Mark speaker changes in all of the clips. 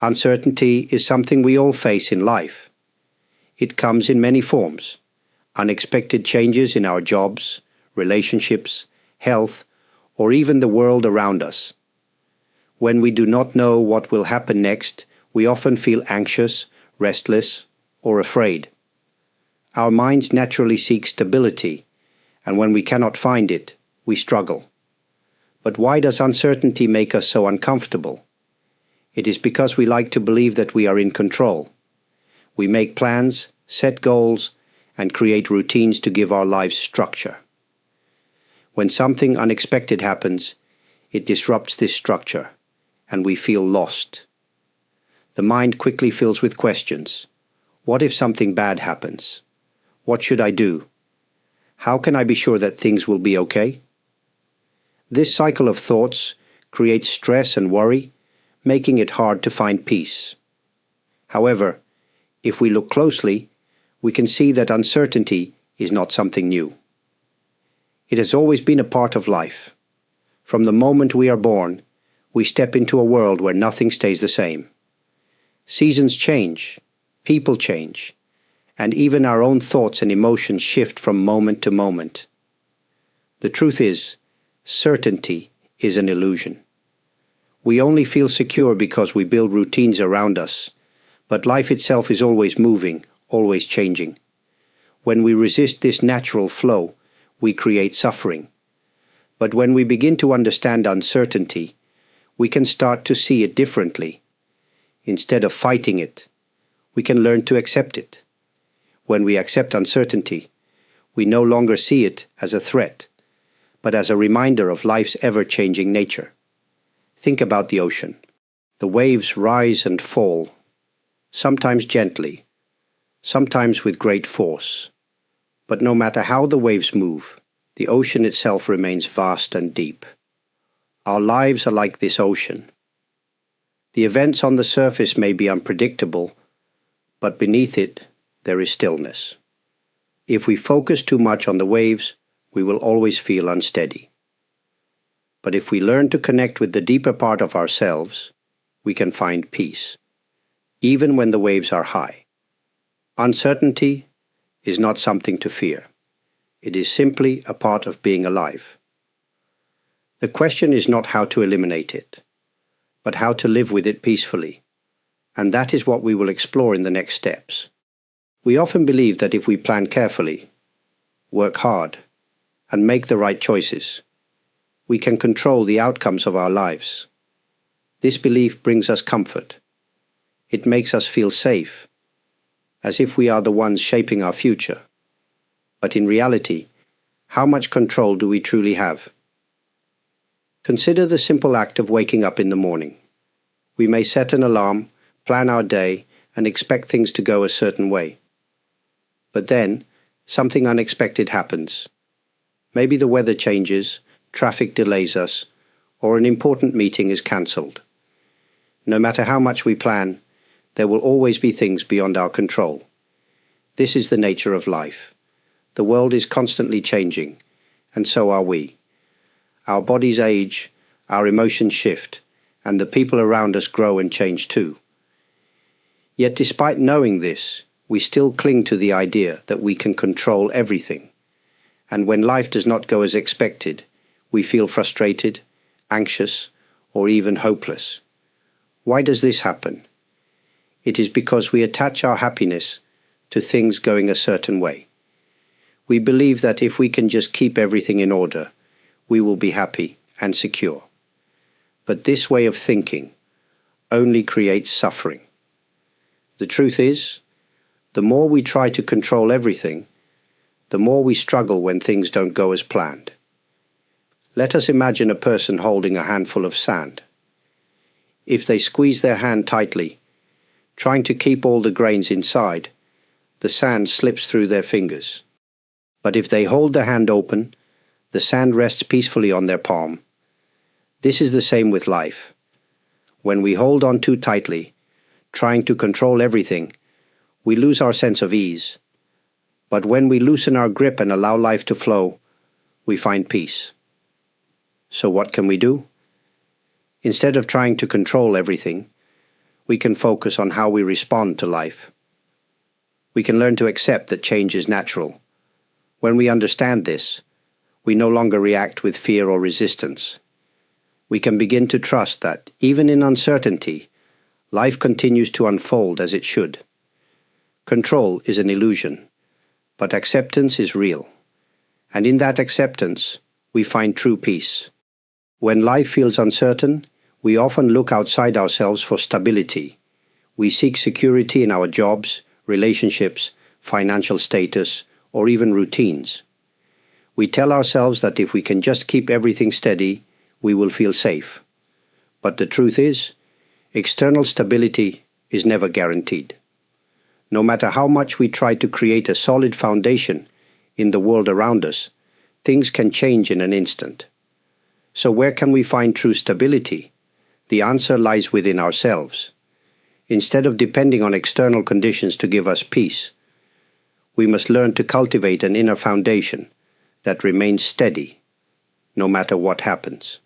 Speaker 1: Uncertainty is something we all face in life. It comes in many forms: unexpected changes in our jobs, relationships, health, or even the world around us. When we do not know what will happen next, we often feel anxious, restless, or afraid. Our minds naturally seek stability, and when we cannot find it, we struggle. But why does uncertainty make us so uncomfortable? It is because we like to believe that we are in control. We make plans, set goals, and create routines to give our lives structure. When something unexpected happens, it disrupts this structure, and we feel lost. The mind quickly fills with questions. What if something bad happens? What should I do? How can I be sure that things will be okay? This cycle of thoughts creates stress and worry, making it hard to find peace. However, if we look closely, we can see that uncertainty is not something new. It has always been a part of life. From the moment we are born, we step into a world where nothing stays the same. Seasons change, people change, and even our own thoughts and emotions shift from moment to moment. The truth is, certainty is an illusion. We only feel secure because we build routines around us, but life itself is always moving, always changing. When we resist this natural flow, we create suffering. But when we begin to understand uncertainty, we can start to see it differently. Instead of fighting it, we can learn to accept it. When we accept uncertainty, we no longer see it as a threat, but as a reminder of life's ever-changing nature. Think about the ocean. The waves rise and fall, sometimes gently, sometimes with great force. But no matter how the waves move, the ocean itself remains vast and deep. Our lives are like this ocean. The events on the surface may be unpredictable, but beneath it, there is stillness. If we focus too much on the waves, we will always feel unsteady. But if we learn to connect with the deeper part of ourselves, we can find peace, even when the waves are high. Uncertainty is not something to fear. It is simply a part of being alive. The question is not how to eliminate it, but how to live with it peacefully, and that is what we will explore in the next steps. We often believe that if we plan carefully, work hard, and make the right choices, we can control the outcomes of our lives. This belief brings us comfort. It makes us feel safe, as if we are the ones shaping our future. But in reality, how much control do we truly have? Consider the simple act of waking up in the morning. We may set an alarm, plan our day, and expect things to go a certain way. But then, something unexpected happens. Maybe the weather changes, traffic delays us, or an important meeting is cancelled. No matter how much we plan, there will always be things beyond our control. This is the nature of life. The world is constantly changing, and so are we. Our bodies age, our emotions shift, and the people around us grow and change too. Yet despite knowing this, we still cling to the idea that we can control everything. And when life does not go as expected, we feel frustrated, anxious, or even hopeless. Why does this happen? It is because we attach our happiness to things going a certain way. We believe that if we can just keep everything in order, we will be happy and secure. But this way of thinking only creates suffering. The truth is, the more we try to control everything, the more we struggle when things don't go as planned. Let us imagine a person holding a handful of sand. If they squeeze their hand tightly, trying to keep all the grains inside, the sand slips through their fingers. But if they hold the hand open, the sand rests peacefully on their palm. This is the same with life. When we hold on too tightly, trying to control everything, we lose our sense of ease. But when we loosen our grip and allow life to flow, we find peace. So what can we do? Instead of trying to control everything, we can focus on how we respond to life. We can learn to accept that change is natural. When we understand this, we no longer react with fear or resistance. We can begin to trust that, even in uncertainty, life continues to unfold as it should. Control is an illusion, but acceptance is real. And in that acceptance, we find true peace. When life feels uncertain, we often look outside ourselves for stability. We seek security in our jobs, relationships, financial status, or even routines. We tell ourselves that if we can just keep everything steady, we will feel safe. But the truth is, external stability is never guaranteed. No matter how much we try to create a solid foundation in the world around us, things can change in an instant. So where can we find true stability? The answer lies within ourselves. Instead of depending on external conditions to give us peace, we must learn to cultivate an inner foundation that remains steady, no matter what happens.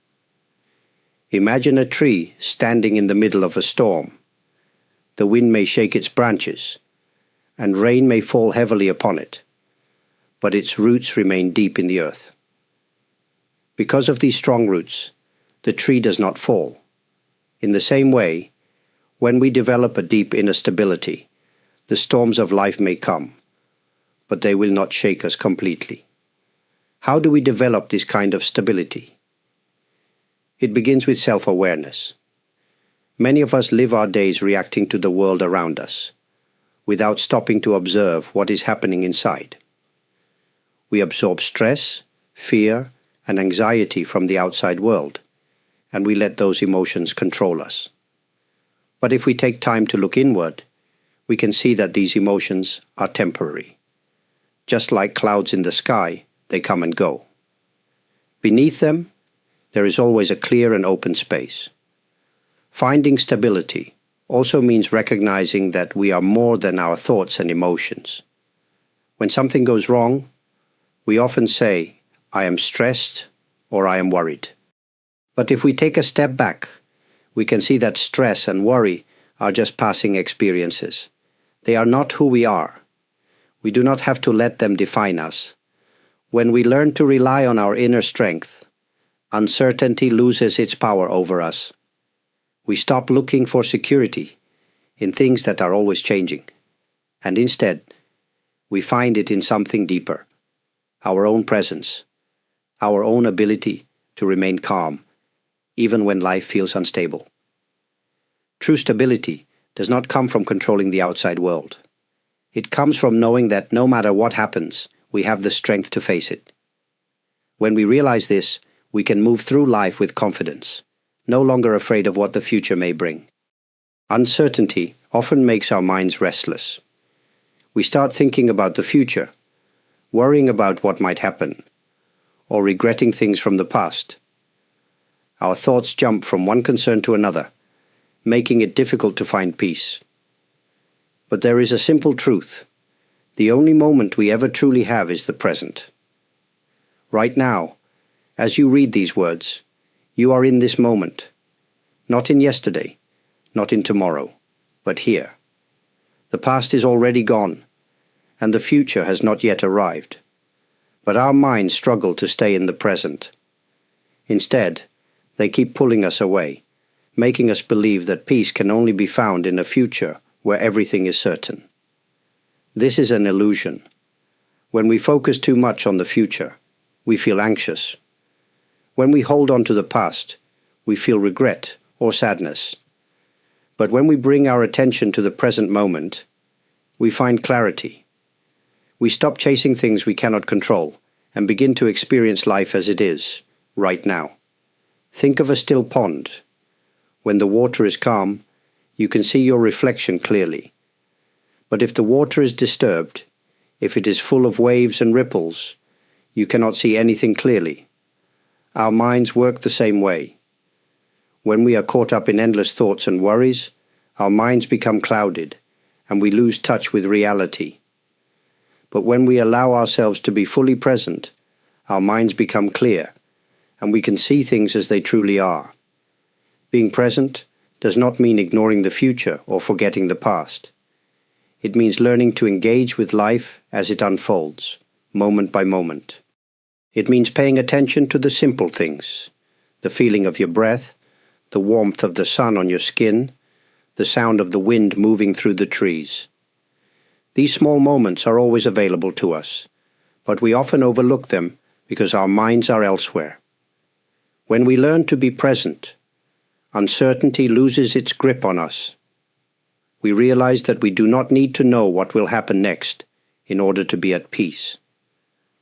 Speaker 1: Imagine a tree standing in the middle of a storm. The wind may shake its branches, and rain may fall heavily upon it, but its roots remain deep in the earth. Because of these strong roots, the tree does not fall. In the same way, when we develop a deep inner stability, the storms of life may come, but they will not shake us completely. How do we develop this kind of stability? It begins with self-awareness. Many of us live our days reacting to the world around us, without stopping to observe what is happening inside. We absorb stress, fear, and anxiety from the outside world, and we let those emotions control us. But if we take time to look inward, we can see that these emotions are temporary. Just like clouds in the sky, they come and go. Beneath them, there is always a clear and open space. Finding stability also means recognizing that we are more than our thoughts and emotions. When something goes wrong, we often say, "I am stressed," or "I am worried." But if we take a step back, we can see that stress and worry are just passing experiences. They are not who we are. We do not have to let them define us. When we learn to rely on our inner strength, uncertainty loses its power over us. We stop looking for security in things that are always changing, and instead, we find it in something deeper, our own presence, our own ability to remain calm, even when life feels unstable. True stability does not come from controlling the outside world. It comes from knowing that no matter what happens, we have the strength to face it. When we realize this, we can move through life with confidence, no longer afraid of what the future may bring. Uncertainty often makes our minds restless. We start thinking about the future, worrying about what might happen, or regretting things from the past. Our thoughts jump from one concern to another, making it difficult to find peace. But there is a simple truth. The only moment we ever truly have is the present. Right now, as you read these words, you are in this moment, not in yesterday, not in tomorrow, but here. The past is already gone, and the future has not yet arrived. But our minds struggle to stay in the present. Instead, they keep pulling us away, making us believe that peace can only be found in a future where everything is certain. This is an illusion. When we focus too much on the future, we feel anxious. When we hold on to the past, we feel regret or sadness. But when we bring our attention to the present moment, we find clarity. We stop chasing things we cannot control and begin to experience life as it is, right now. Think of a still pond. When the water is calm, you can see your reflection clearly. But if the water is disturbed, if it is full of waves and ripples, you cannot see anything clearly. Our minds work the same way. When we are caught up in endless thoughts and worries, our minds become clouded, and we lose touch with reality. But when we allow ourselves to be fully present, our minds become clear, and we can see things as they truly are. Being present does not mean ignoring the future or forgetting the past. It means learning to engage with life as it unfolds, moment by moment. It means paying attention to the simple things, the feeling of your breath, the warmth of the sun on your skin, the sound of the wind moving through the trees. These small moments are always available to us, but we often overlook them because our minds are elsewhere. When we learn to be present, uncertainty loses its grip on us. We realize that we do not need to know what will happen next in order to be at peace.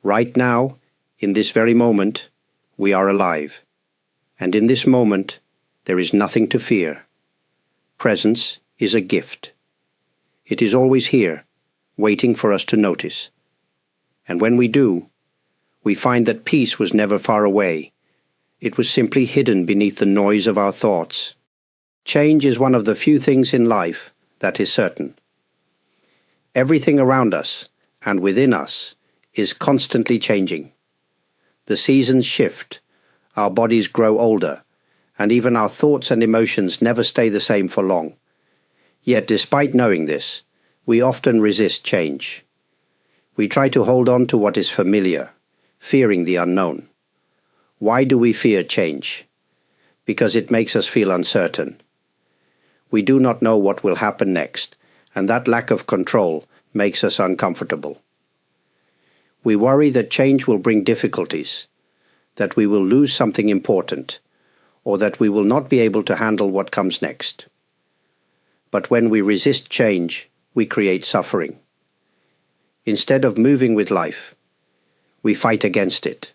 Speaker 1: Right now, in this very moment, we are alive. And in this moment, there is nothing to fear. Presence is a gift. It is always here, waiting for us to notice. And when we do, we find that peace was never far away. It was simply hidden beneath the noise of our thoughts. Change is one of the few things in life that is certain. Everything around us and within us is constantly changing. The seasons shift, our bodies grow older, and even our thoughts and emotions never stay the same for long. Yet despite knowing this, we often resist change. We try to hold on to what is familiar, fearing the unknown. Why do we fear change? Because it makes us feel uncertain. We do not know what will happen next, and that lack of control makes us uncomfortable. We worry that change will bring difficulties, that we will lose something important, or that we will not be able to handle what comes next. But when we resist change, we create suffering. Instead of moving with life, we fight against it.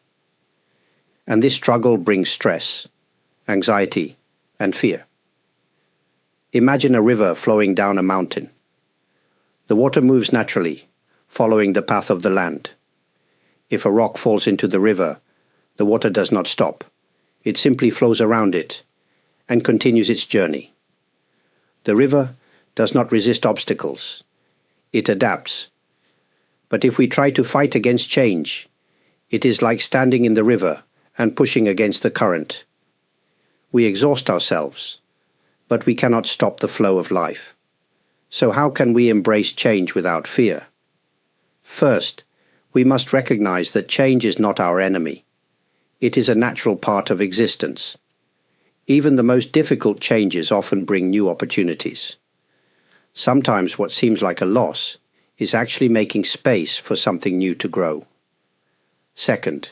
Speaker 1: And this struggle brings stress, anxiety, and fear. Imagine a river flowing down a mountain. The water moves naturally, following the path of the land. If a rock falls into the river, the water does not stop. It simply flows around it and continues its journey. The river does not resist obstacles. It adapts. But if we try to fight against change, it is like standing in the river and pushing against the current. We exhaust ourselves, but we cannot stop the flow of life. So how can we embrace change without fear? First, we must recognize that change is not our enemy. It is a natural part of existence. Even the most difficult changes often bring new opportunities. Sometimes what seems like a loss is actually making space for something new to grow. Second,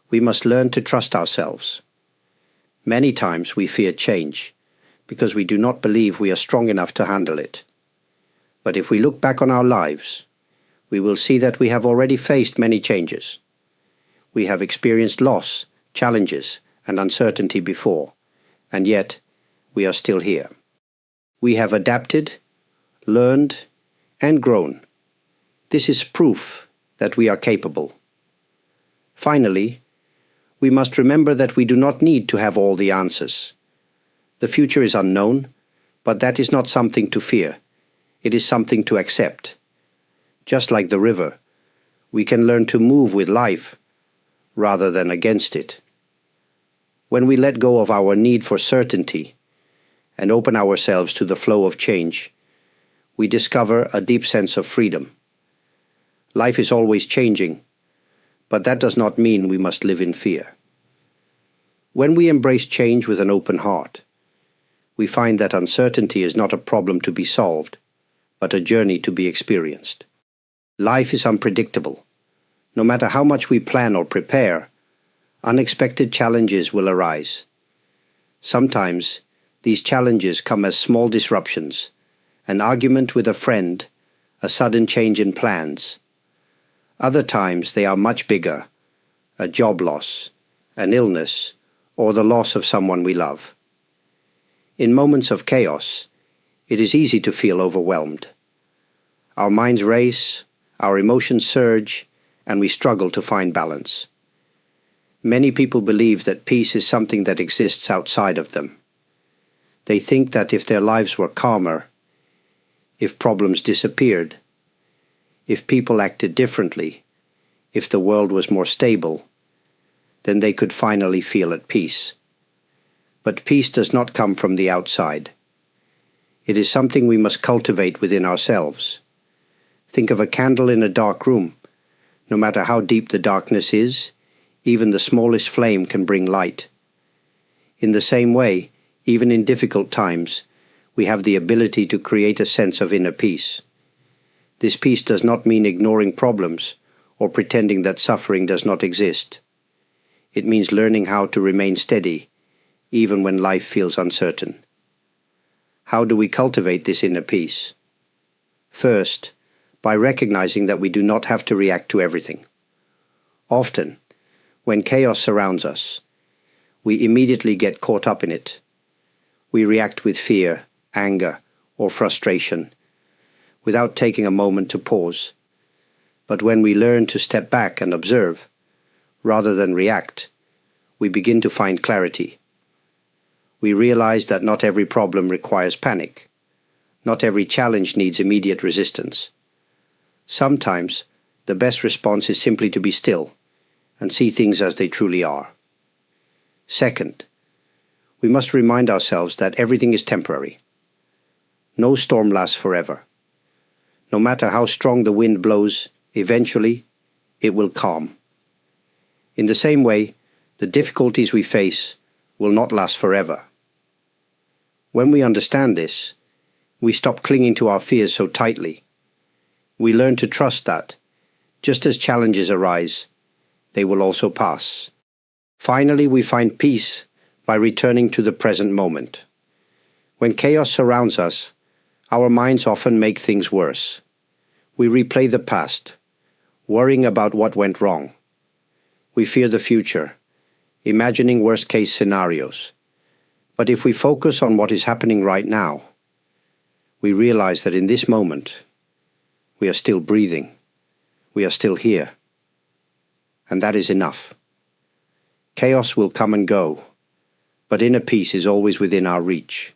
Speaker 1: we must learn to trust ourselves. Many times we fear change because we do not believe we are strong enough to handle it. But if we look back on our lives, we will see that we have already faced many changes. We have experienced loss, challenges, and uncertainty before, and yet we are still here. We have adapted, learned, and grown. This is proof that we are capable. Finally, we must remember that we do not need to have all the answers. The future is unknown, but that is not something to fear. It is something to accept. Just like the river, we can learn to move with life rather than against it. When we let go of our need for certainty and open ourselves to the flow of change, we discover a deep sense of freedom. Life is always changing, but that does not mean we must live in fear. When we embrace change with an open heart, we find that uncertainty is not a problem to be solved, but a journey to be experienced. Life is unpredictable. No matter how much we plan or prepare, unexpected challenges will arise. Sometimes, these challenges come as small disruptions, an argument with a friend, a sudden change in plans. Other times they are much bigger, a job loss, an illness, or the loss of someone we love. In moments of chaos, it is easy to feel overwhelmed. Our minds race, our emotions surge, and we struggle to find balance. Many people believe that peace is something that exists outside of them. They think that if their lives were calmer, if problems disappeared, if people acted differently, if the world was more stable, then they could finally feel at peace. But peace does not come from the outside. It is something we must cultivate within ourselves. Think of a candle in a dark room. No matter how deep the darkness is, even the smallest flame can bring light. In the same way, even in difficult times, we have the ability to create a sense of inner peace. This peace does not mean ignoring problems or pretending that suffering does not exist. It means learning how to remain steady, even when life feels uncertain. How do we cultivate this inner peace? First, by recognizing that we do not have to react to everything. Often, when chaos surrounds us, we immediately get caught up in it. We react with fear, anger, or frustration, without taking a moment to pause. But when we learn to step back and observe, rather than react, we begin to find clarity. We realize that not every problem requires panic. Not every challenge needs immediate resistance. Sometimes, the best response is simply to be still and see things as they truly are. Second, we must remind ourselves that everything is temporary. No storm lasts forever. No matter how strong the wind blows, eventually, it will calm. In the same way, the difficulties we face will not last forever. When we understand this, we stop clinging to our fears so tightly. We learn to trust that, just as challenges arise, they will also pass. Finally, we find peace by returning to the present moment. When chaos surrounds us, our minds often make things worse. We replay the past, worrying about what went wrong. We fear the future, imagining worst-case scenarios. But if we focus on what is happening right now, we realize that in this moment, we are still breathing. We are still here. And that is enough. Chaos will come and go, but inner peace is always within our reach.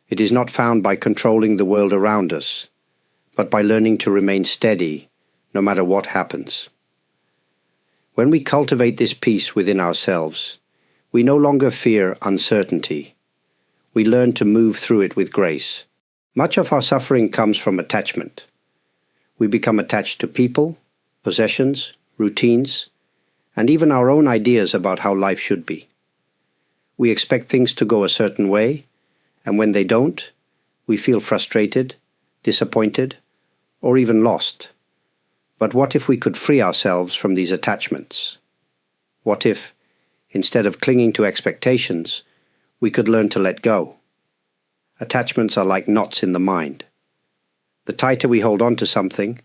Speaker 1: It is not found by controlling the world around us, but by learning to remain steady no matter what happens. When we cultivate this peace within ourselves, we no longer fear uncertainty. We learn to move through it with grace. Much of our suffering comes from attachment. We become attached to people, possessions, routines, and even our own ideas about how life should be. We expect things to go a certain way, and when they don't, we feel frustrated, disappointed, or even lost. But what if we could free ourselves from these attachments? What if, instead of clinging to expectations, we could learn to let go? Attachments are like knots in the mind. The tighter we hold on to something,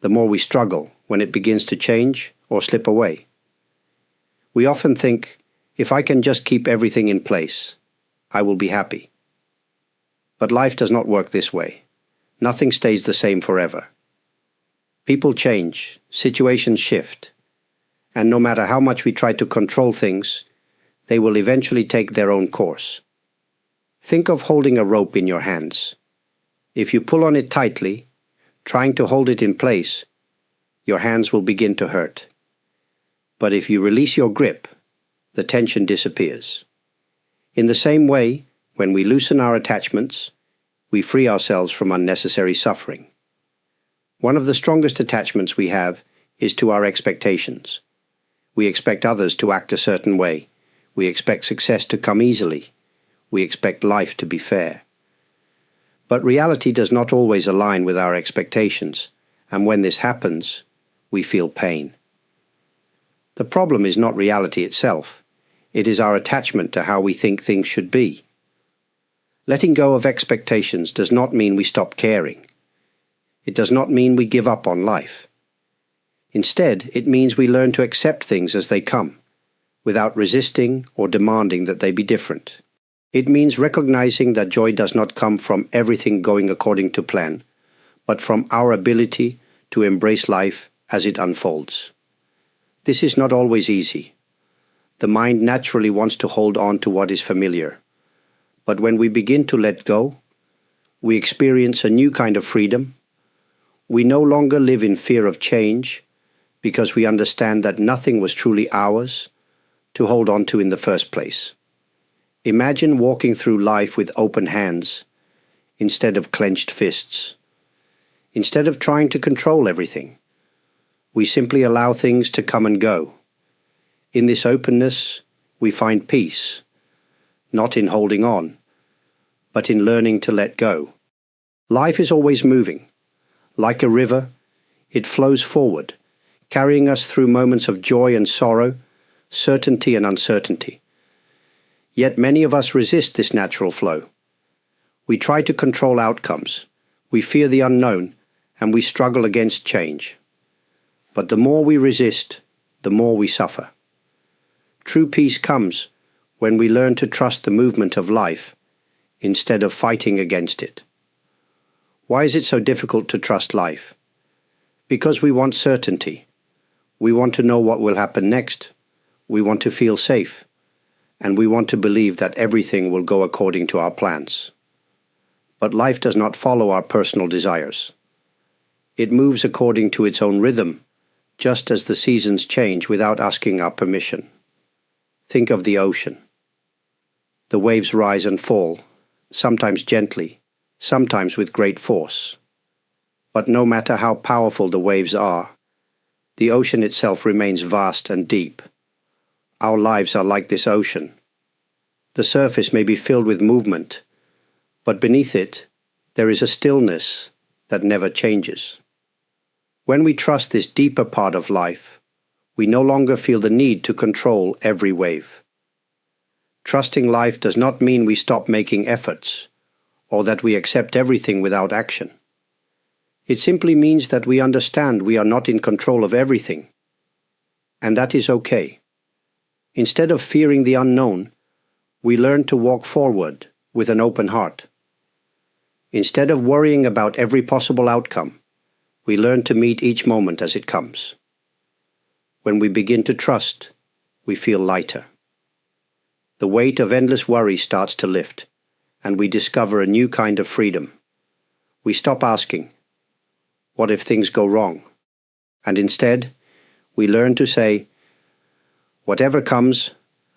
Speaker 1: the more we struggle when it begins to change or slip away. We often think, if I can just keep everything in place, I will be happy. But life does not work this way. Nothing stays the same forever. People change, situations shift, and no matter how much we try to control things, they will eventually take their own course. Think of holding a rope in your hands. If you pull on it tightly, trying to hold it in place, your hands will begin to hurt. But if you release your grip, the tension disappears. In the same way, when we loosen our attachments, we free ourselves from unnecessary suffering. One of the strongest attachments we have is to our expectations. We expect others to act a certain way. We expect success to come easily. We expect life to be fair. But reality does not always align with our expectations, and when this happens, we feel pain. The problem is not reality itself. It is our attachment to how we think things should be. Letting go of expectations does not mean we stop caring. It does not mean we give up on life. Instead, it means we learn to accept things as they come, without resisting or demanding that they be different. It means recognizing that joy does not come from everything going according to plan, but from our ability to embrace life as it unfolds. This is not always easy. The mind naturally wants to hold on to what is familiar. But when we begin to let go, we experience a new kind of freedom. We no longer live in fear of change because we understand that nothing was truly ours to hold on to in the first place. Imagine walking through life with open hands, instead of clenched fists. Instead of trying to control everything, we simply allow things to come and go. In this openness, we find peace, not in holding on, but in learning to let go. Life is always moving. Like a river, it flows forward, carrying us through moments of joy and sorrow, certainty and uncertainty. Yet many of us resist this natural flow. We try to control outcomes, we fear the unknown, and we struggle against change. But the more we resist, the more we suffer. True peace comes when we learn to trust the movement of life instead of fighting against it. Why is it so difficult to trust life? Because we want certainty. We want to know what will happen next. We want to feel safe. And we want to believe that everything will go according to our plans. But life does not follow our personal desires. It moves according to its own rhythm, just as the seasons change without asking our permission. Think of the ocean. The waves rise and fall, sometimes gently, sometimes with great force. But no matter how powerful the waves are, the ocean itself remains vast and deep. Our lives are like this ocean. The surface may be filled with movement, but beneath it, there is a stillness that never changes. When we trust this deeper part of life, we no longer feel the need to control every wave. Trusting life does not mean we stop making efforts, or that we accept everything without action. It simply means that we understand we are not in control of everything, and that is okay. Instead of fearing the unknown, we learn to walk forward with an open heart. Instead of worrying about every possible outcome, we learn to meet each moment as it comes. When we begin to trust, we feel lighter. The weight of endless worry starts to lift, and we discover a new kind of freedom. We stop asking, "What if things go wrong?" And instead, we learn to say, "Whatever comes,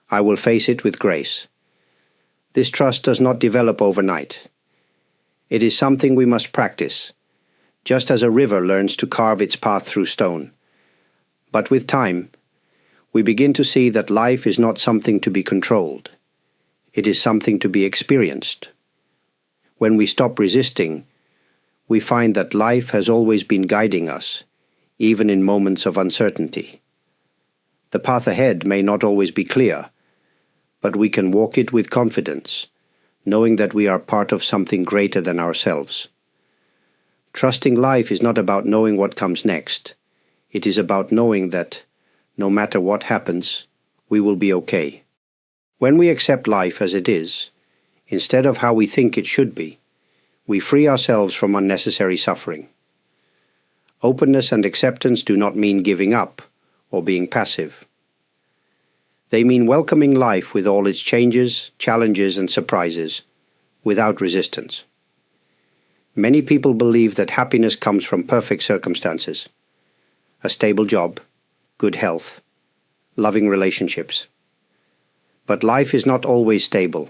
Speaker 1: I will face it with grace." This trust does not develop overnight. It is something we must practice, just as a river learns to carve its path through stone. But with time, we begin to see that life is not something to be controlled. It is something to be experienced. When we stop resisting, we find that life has always been guiding us, even in moments of uncertainty. The path ahead may not always be clear, but we can walk it with confidence, knowing that we are part of something greater than ourselves. Trusting life is not about knowing what comes next. It is about knowing that, no matter what happens, we will be okay. When we accept life as it is, instead of how we think it should be, we free ourselves from unnecessary suffering. Openness and acceptance do not mean giving up or being passive. They mean welcoming life with all its changes, challenges, and surprises, without resistance. Many people believe that happiness comes from perfect circumstances, a stable job, good health, loving relationships. But life is not always stable,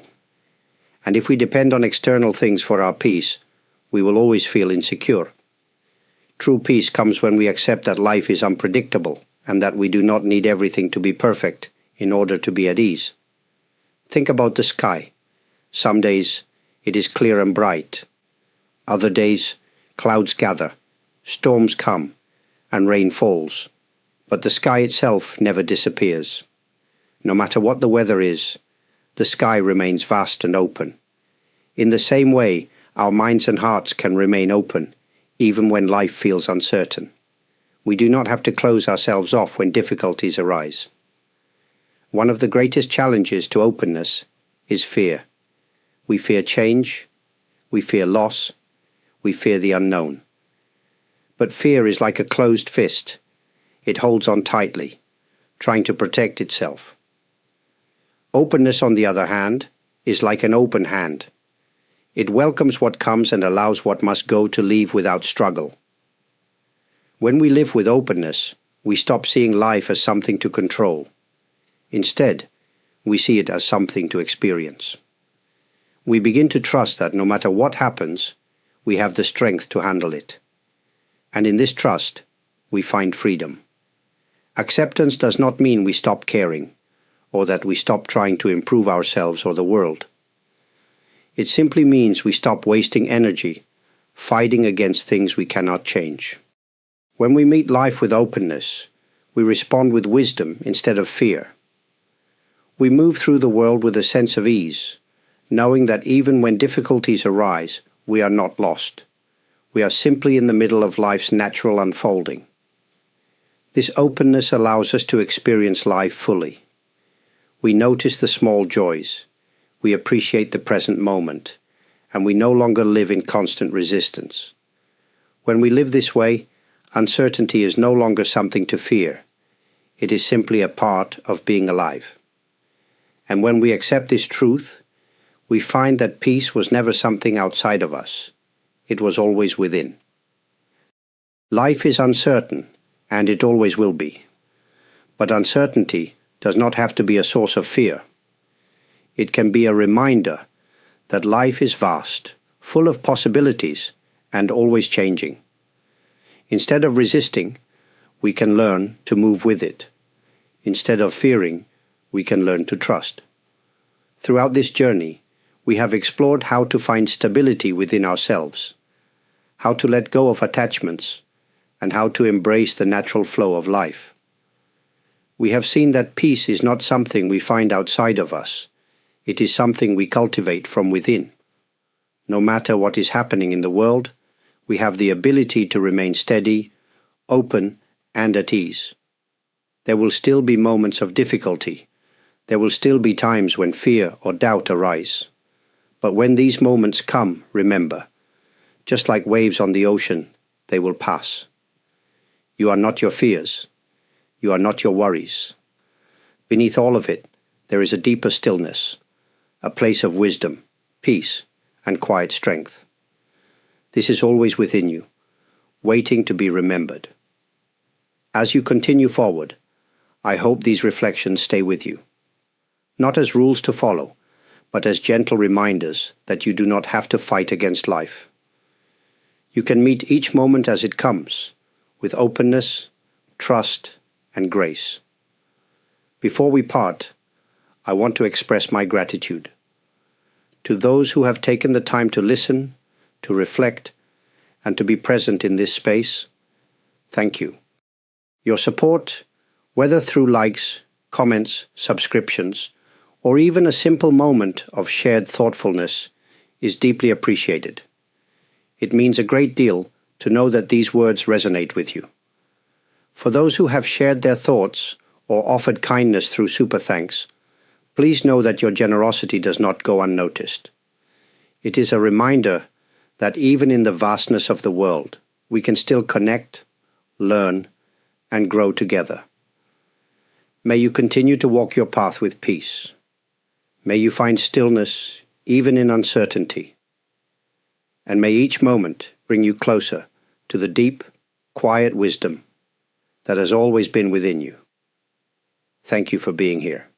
Speaker 1: and if we depend on external things for our peace, we will always feel insecure. True peace comes when we accept that life is unpredictable and that we do not need everything to be perfect in order to be at ease. Think about the sky. Some days it is clear and bright. Other days clouds gather, storms come, and rain falls. But the sky itself never disappears. No matter what the weather is, the sky remains vast and open. In the same way, our minds and hearts can remain open, even when life feels uncertain. We do not have to close ourselves off when difficulties arise. One of the greatest challenges to openness is fear. We fear change, we fear loss, we fear the unknown. But fear is like a closed fist. It holds on tightly, trying to protect itself. Openness, on the other hand, is like an open hand. It welcomes what comes and allows what must go to leave without struggle. When we live with openness, we stop seeing life as something to control. Instead, we see it as something to experience. we begin to trust that no matter what happens, we have the strength to handle it. And in this trust, we find freedom. Acceptance does not mean we stop caring, or that we stop trying to improve ourselves or the world. It simply means we stop wasting energy fighting against things we cannot change. When we meet life with openness, we respond with wisdom instead of fear. We move through the world with a sense of ease, knowing that even when difficulties arise, we are not lost. We are simply in the middle of life's natural unfolding. This openness allows us to experience life fully. We notice the small joys, we appreciate the present moment, and we no longer live in constant resistance. When we live this way, uncertainty is no longer something to fear. It is simply a part of being alive. And when we accept this truth, we find that peace was never something outside of us. It was always within. Life is uncertain, and it always will be. But uncertainty does not have to be a source of fear. It can be a reminder that life is vast, full of possibilities, and always changing. Instead of resisting, we can learn to move with it. Instead of fearing, we can learn to trust. Throughout this journey, we have explored how to find stability within ourselves, how to let go of attachments, and how to embrace the natural flow of life. We have seen that peace is not something we find outside of us. It is something we cultivate from within. No matter what is happening in the world, we have the ability to remain steady, open, and at ease. There will still be moments of difficulty. There will still be times when fear or doubt arise. But when these moments come, remember, just like waves on the ocean, they will pass. You are not your fears. You are not your worries. Beneath all of it, there is a deeper stillness, a place of wisdom, peace, and quiet strength. This is always within you, waiting to be remembered. As you continue forward, I hope these reflections stay with you, not as rules to follow, but as gentle reminders that you do not have to fight against life. You can meet each moment as it comes, with openness, trust, and grace. Before we part, I want to express my gratitude to those who have taken the time to listen, to reflect, and to be present in this space. Thank you. Your support, whether through likes, comments, subscriptions, or even a simple moment of shared thoughtfulness, is deeply appreciated. It means a great deal to know that these words resonate with you. For those who have shared their thoughts or offered kindness through super thanks, please know that your generosity does not go unnoticed. It is a reminder that even in the vastness of the world, we can still connect, learn, and grow together. May you continue to walk your path with peace. May you find stillness even in uncertainty. And may each moment bring you closer to the deep, quiet wisdom that has always been within you. Thank you for being here.